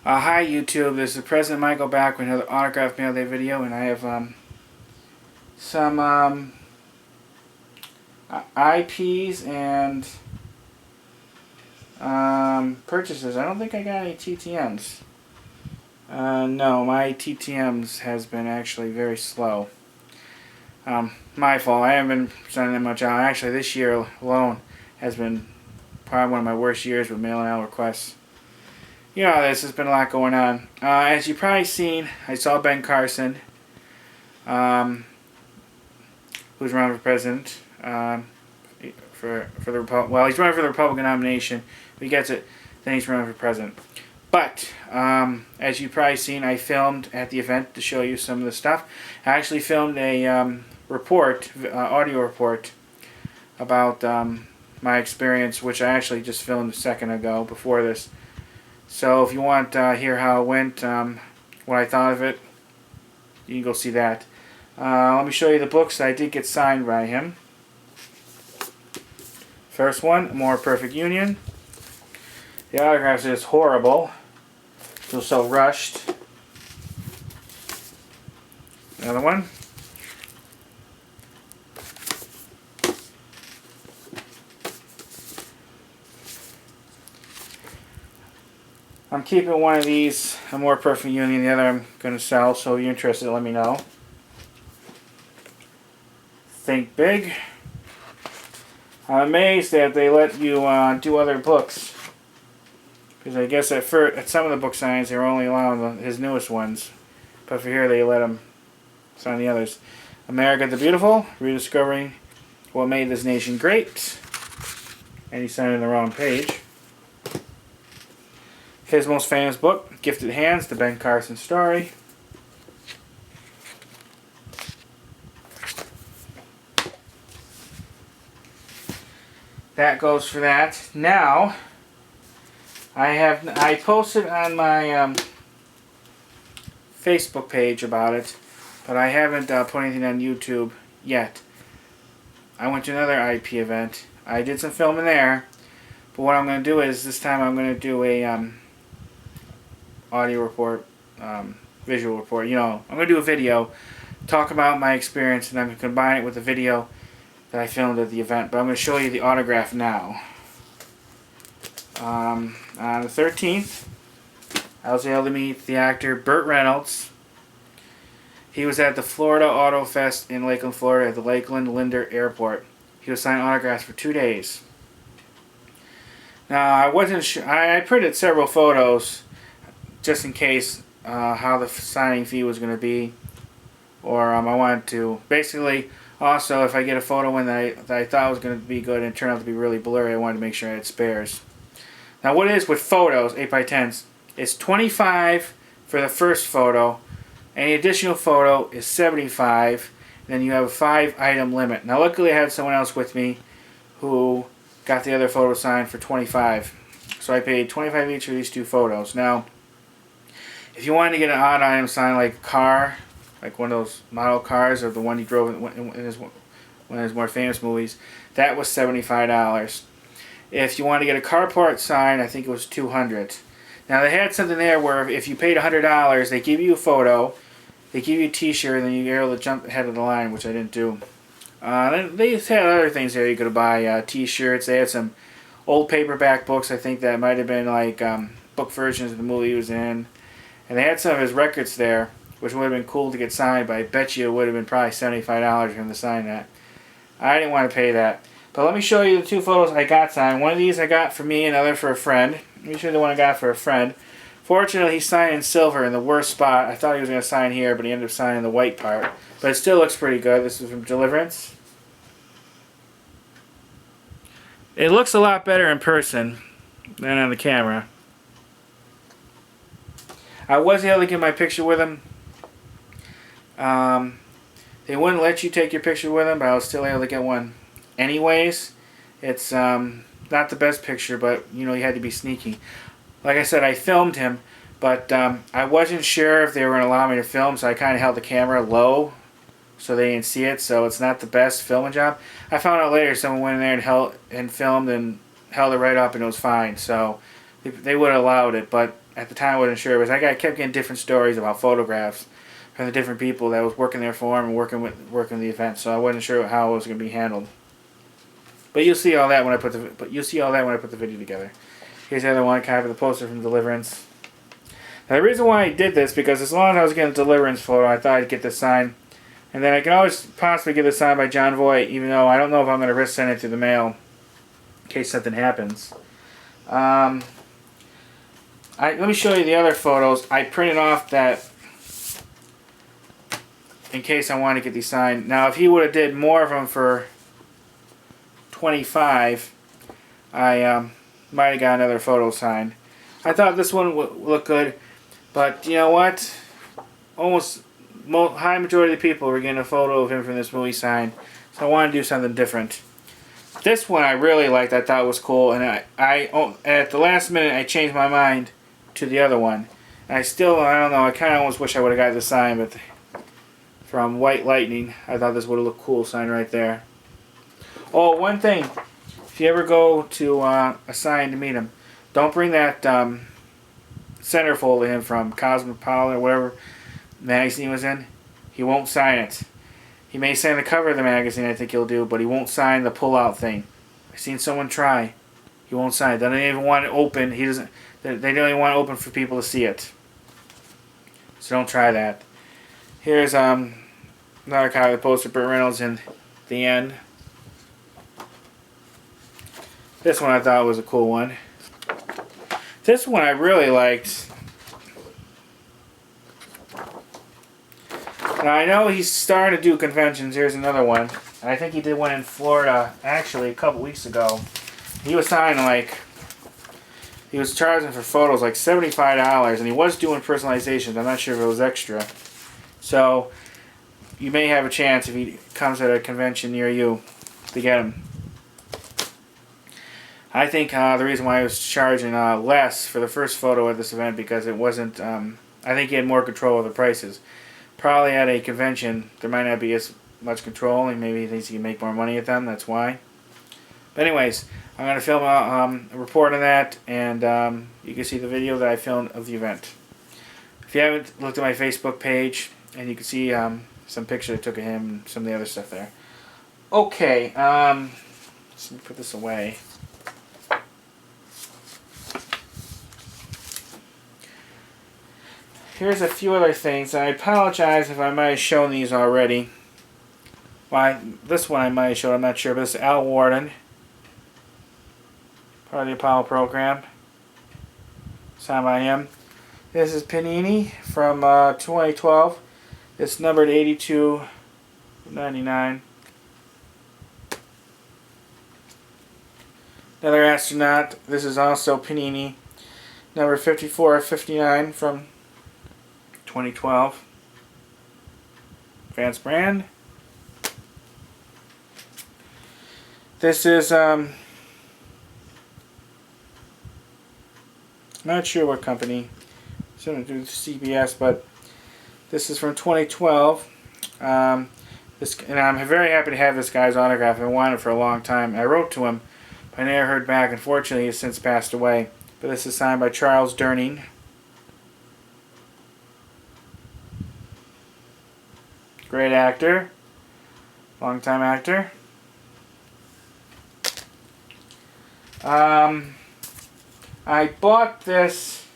Hi YouTube, this is President Michael back with another autograph mail day video, and I have some IPs and purchases. I don't think I got any TTMs. No, my TTMs has been actually very slow. My fault. I haven't been sending that much out. Actually, this year alone has been probably one of my worst years with mailing out requests. You know, there's been a lot going on. As you've probably seen, I saw Ben Carson, who's running for president for the he's running for the Republican nomination. If he gets it, then he's running for president. But as you've probably seen, I filmed at the event to show you some of the stuff. I actually filmed a audio report about my experience, which I actually just filmed a second ago before this. So if you want to hear how it went, what I thought of it, you can go see that. Let me show you the books that I did get signed by him. First one, More Perfect Union. The autographs is horrible. Feels so rushed. Another one. I'm keeping one of these, a More Perfect Union, the other I'm going to sell, so if you're interested, let me know. Think Big. I'm amazed that they let you do other books. Because I guess at some of the book signings, they were only allowing his newest ones. But for here, they let him sign the others. America the Beautiful, Rediscovering What Made This Nation Great. And he signed in the wrong page. His most famous book, Gifted Hands, the Ben Carson story. That goes for that. Now, I posted on my Facebook page about it, but I haven't put anything on YouTube yet. I went to another IP event. I did some filming there, but what I'm going to do is this time I'm going to do a audio report, visual report. You know, I'm going to do a video, talk about my experience, and I'm going to combine it with the video that I filmed at the event. But I'm going to show you the autograph now. On the 13th, I was able to meet the actor Burt Reynolds. He was at the Florida Auto Fest in Lakeland, Florida at the Lakeland Linder Airport. He was signing autographs for 2 days. Now, I wasn't sure. I printed several photos just in case how the signing fee was going to be, or I wanted to basically also, if I get a photo in that I thought was going to be good and it turned out to be really blurry, I wanted to make sure I had spares. Now what it is with photos, 8x10s, it's $25 for the first photo. Any additional photo is $75, and then you have a 5-item limit. Now luckily I had someone else with me who got the other photo signed for $25. So I paid $25 each for these 2 photos. Now, if you wanted to get an odd item signed like a car, like one of those model cars or the one he drove in one of his more famous movies, that was $75. If you wanted to get a car part signed, I think it was $200. Now they had something there where if you paid $100, they give you a photo, they give you a t-shirt, and then you're able to jump ahead of the line, which I didn't do. They had other things there. You could buy t-shirts. They had some old paperback books, I think that might have been like book versions of the movie he was in. And they had some of his records there, which would have been cool to get signed, but I bet you it would have been probably $75 for him to sign that. I didn't want to pay that. But let me show you the 2 photos I got signed. One of these I got for me, another for a friend. Let me show you the one I got for a friend. Fortunately, he signed in silver in the worst spot. I thought he was going to sign here, but he ended up signing the white part. But it still looks pretty good. This is from Deliverance. It looks a lot better in person than on the camera. I was able to get my picture with him. They wouldn't let you take your picture with him, but I was still able to get one anyways. It's not the best picture, but you know, you had to be sneaky. Like I said, I filmed him, but I wasn't sure if they were going to allow me to film, so I kind of held the camera low so they didn't see it, so it's not the best filming job. I found out later someone went in there and filmed and held it right up, and it was fine. So they would have allowed it, but at the time I wasn't sure. Because I kept getting different stories about photographs from the different people that was working there for him and working the event, so I wasn't sure how it was going to be handled. But you'll see all that when I put the video together. Here's the other one, kind of the poster from Deliverance. Now the reason why I did this, because as long as I was getting a Deliverance photo, I thought I'd get this signed. And then I can always possibly get this signed by John Voight, even though I don't know if I'm going to risk sending it through the mail in case something happens. Let me show you the other photos. I printed off that in case I want to get these signed. Now, if he would have did more of them for $25, I might have got another photo signed. I thought this one would look good, but you know what? Almost high majority of the people were getting a photo of him from this movie signed, so I wanted to do something different. This one I really liked. I thought was cool, and I at the last minute I changed my mind to the other one. And I don't know. I kind of almost wish I would have got the sign, but from White Lightning, I thought this would have looked cool signed right there. Oh, one thing. If you ever go to a sign to meet him, don't bring that centerfold of him from Cosmopolitan or whatever magazine he was in. He won't sign it. He may sign the cover of the magazine, I think he'll do, but he won't sign the pull-out thing. I've seen someone try. He won't sign it. They don't even want it open. He doesn't. They don't even want it open for people to see it. So don't try that. Here's another copy of the poster, Burt Reynolds in the end. This one I thought was a cool one. This one I really liked. Now I know he's starting to do conventions. Here's another one. And I think he did one in Florida actually a couple weeks ago. He was signing he was charging for photos like $75, and he was doing personalizations. I'm not sure if it was extra. So you may have a chance if he comes at a convention near you to get him. I think the reason why I was charging less for the first photo at this event because it wasn't. I think he had more control of the prices. Probably at a convention there might not be as much control, and maybe he thinks he can make more money at them. That's why. But anyways, I'm going to film a report on that, and you can see the video that I filmed of the event. If you haven't looked at my Facebook page, and you can see some pictures I took of him and some of the other stuff there. Okay, let me put this away. Here's a few other things. I apologize if I might have shown these already. Why, this one I might have shown, I'm not sure, but this is Al Warden. Part of the Apollo program. Signed by him. This is Panini from 2012. It's numbered 82/99. Another astronaut. This is also Panini. Number 54/59 from 2012. Vance Brand. This is not sure what company. It's going to do CBS, but this is from 2012. And I'm very happy to have this guy's autograph. I've wanted it for a long time. I wrote to him, but I never heard back. Unfortunately, he's since passed away. But this is signed by Charles Durning. Great actor. Long-time actor. I bought this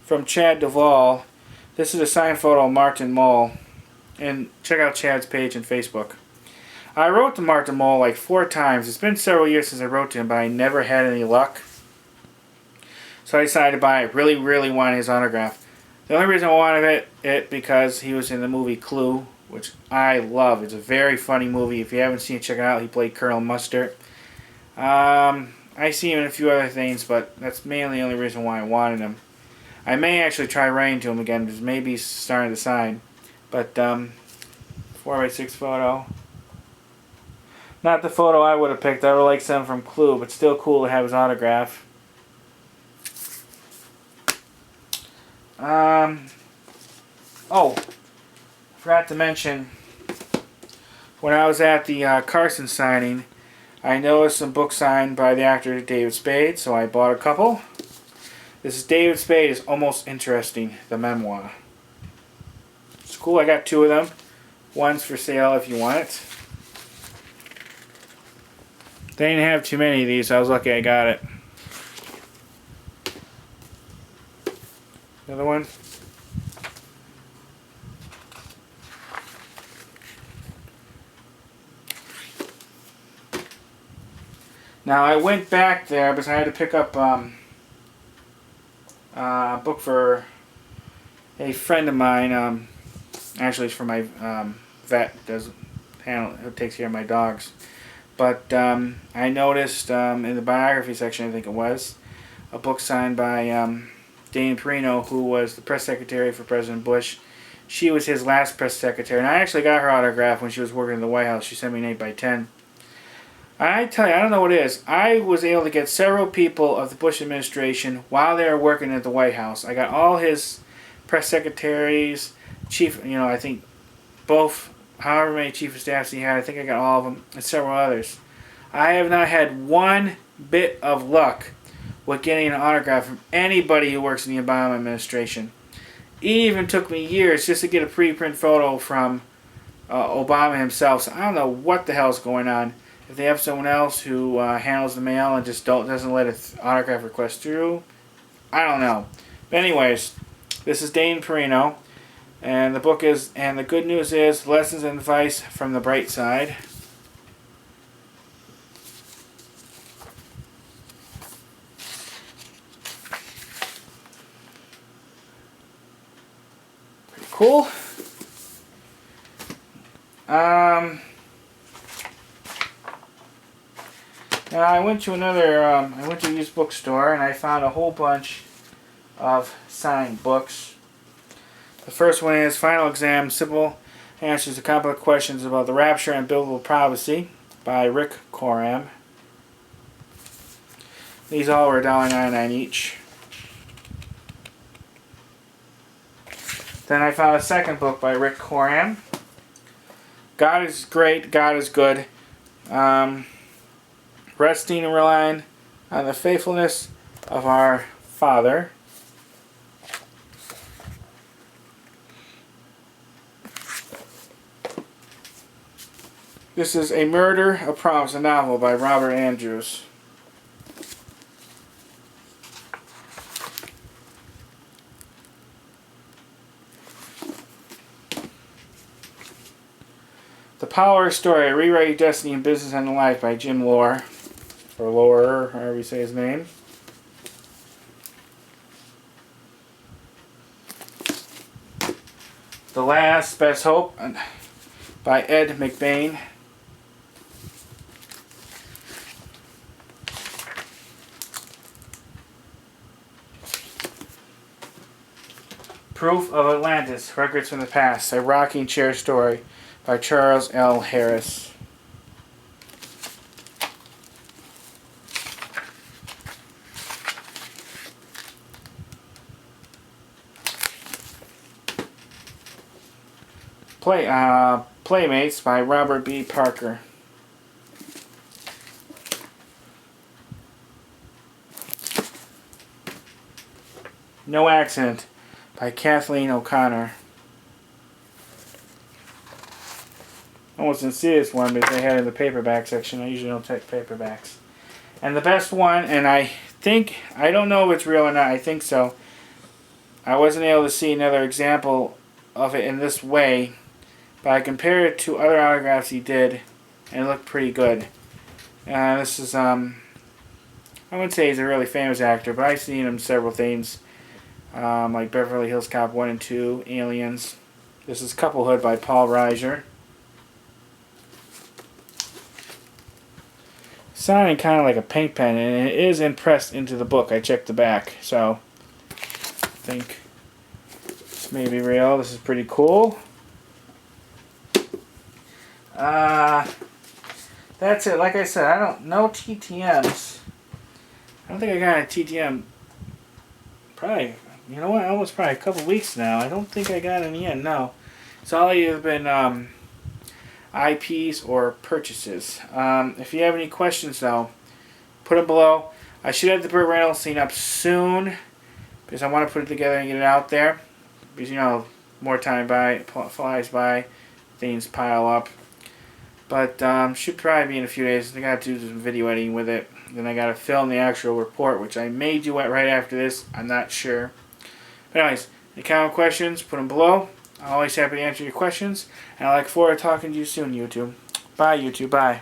from Chad Duvall. This is a signed photo of Martin Mull. And check out Chad's page on Facebook. I wrote to Martin Mull like 4 times. It's been several years since I wrote to him, but I never had any luck. So I decided to buy it. Really, really wanted his autograph. The only reason I wanted it because he was in the movie Clue, which I love. It's a very funny movie. If you haven't seen it, check it out. He played Colonel Mustard. I see him in a few other things, but that's mainly the only reason why I wanted him. I may actually try writing to him again, because maybe he's starting to sign. But 4x6 photo. Not the photo I would have picked. I would like some from Clue, but still cool to have his autograph. Oh, forgot to mention, when I was at the Carson signing, I noticed some books signed by the actor David Spade, so I bought a couple. This is David Spade is Almost Interesting, the memoir. It's cool. I got 2 of them. One's for sale if you want it. They didn't have too many of these, so I was lucky I got it. Another one. Now I went back there because I had to pick up a book for a friend of mine. Actually, it's for my vet who takes care of my dogs. But I noticed in the biography section, I think it was, a book signed by Dana Perino, who was the press secretary for President Bush. She was his last press secretary, and I actually got her autograph when she was working in the White House. She sent me an 8x10. I tell you, I don't know what it is. I was able to get several people of the Bush administration while they were working at the White House. I got all his press secretaries, I think both, however many chief of staffs he had, I think I got all of them, and several others. I have not had one bit of luck with getting an autograph from anybody who works in the Obama administration. It even took me years just to get a preprint photo from Obama himself, so I don't know what the hell's going on. If they have someone else who handles the mail and just doesn't let an autograph request through, I don't know. But anyways, this is Dane Perino, and the book is, and the good news is, Lessons and Advice from the Bright Side. Pretty cool. Now I went to a used bookstore and I found a whole bunch of signed books. The first one is Final Exam, Simple Answers to Complex Questions About the Rapture and Biblical Prophecy by Rick Coram. These all were $1.99 each. Then I found a second book by Rick Coram. God is Great, God is Good. Resting and relying on the faithfulness of our Father. This is A Murder, a Promise, a novel by Robert Andrews. The Power Story, Rewrite Your Destiny in Business and Life by Jim Lohr. Or Lohr, however you say his name. The Last Best Hope by Ed McBain. Proof of Atlantis, Records from the Past, a Rocking Chair Story by Charles L. Harris. Playmates by Robert B. Parker. No Accident by Kathleen O'Connor. I almost didn't see this one because they had it in the paperback section. I usually don't take paperbacks. And the best one, and I don't know if it's real or not, I think so. I wasn't able to see another example of it in this way, but I compared it to other autographs he did, and it looked pretty good. This is, I wouldn't say he's a really famous actor, but I've seen him in several things, like Beverly Hills Cop 1 and 2, Aliens. This is Couplehood by Paul Reiser. Sounding kind of like a paint pen, and it is impressed into the book. I checked the back, so I think this may be real. This is pretty cool. That's it. Like I said, no TTMs. I don't think I got a TTM. Probably, you know what? Almost probably a couple weeks now. I don't think I got any in. No, it's all either been IPs or purchases. If you have any questions, though, put them below. I should have the Burt Reynolds scene up soon. because I want to put it together and get it out there. Because, you know, more time flies by, things pile up. But should probably be in a few days. I got to do some video editing with it. Then I got to film the actual report, which I may do right after this. I'm not sure. But anyways, any comment questions, put them below. I'm always happy to answer your questions. And I look forward to talking to you soon, YouTube. Bye, YouTube. Bye.